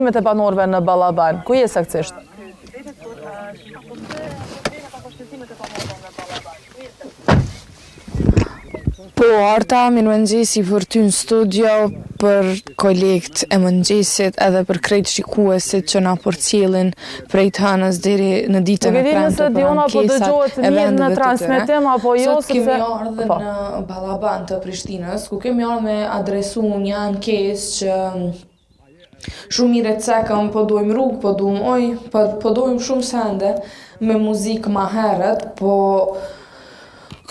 Me të banorëve në Ballaban, ku je saktësisht? Po, Arta, mirë mëngjesi për ty në studio, për kolekt e mëngjesit edhe për krejt shikuesit që na përcjellin prej të hënës deri në ditën e premte për ankesat e vendeve të tyre. Sot kemi ardhur në Ballaban të Prishtinës, ku kemi ardhur me adresu një ankesë që shumë i recekëm, po dojmë rrugë, po dojmë oj, po dojmë shumë sende me muzikë ma herët, po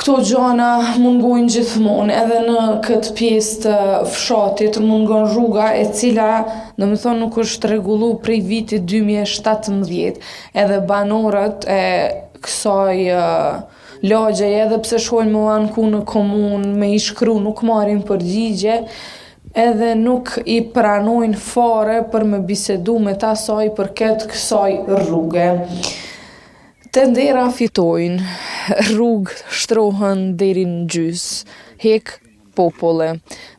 këto gjana mungojnë gjithmonë, edhe në këtë pjesë të fshatit mungon rruga e cila, domethënë, nuk është rregullu prej vitit 2017, edhe banorët e kësaj lagje, edhe pse shkojnë më anku në komunë me i shkru, nuk marrin përgjigje, edhe nuk i pranojnë fare për me bisedu me ta saj për këtë kësaj rruge. Të ndera fitojnë, rrugë shtrohen deri në gjys, hek populle,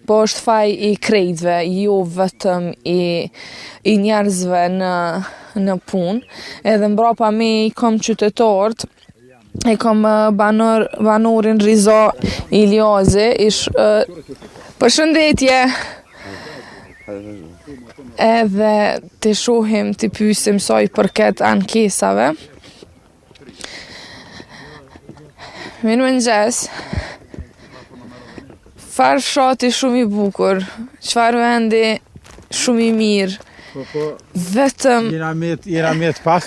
po është faj i krejtve, jo vetëm i njerëzve në punë, edhe mbrapa me i kom qytetarët, i kom banorin Riza Iljazi, përshëndetje, edhe të shohim, të pyesim saj për këtë ankesave. Mirë mëngjes. Farë fshati shumë i bukur, çfarë vendi shumë i mirë. Po, vetëm jena met pak.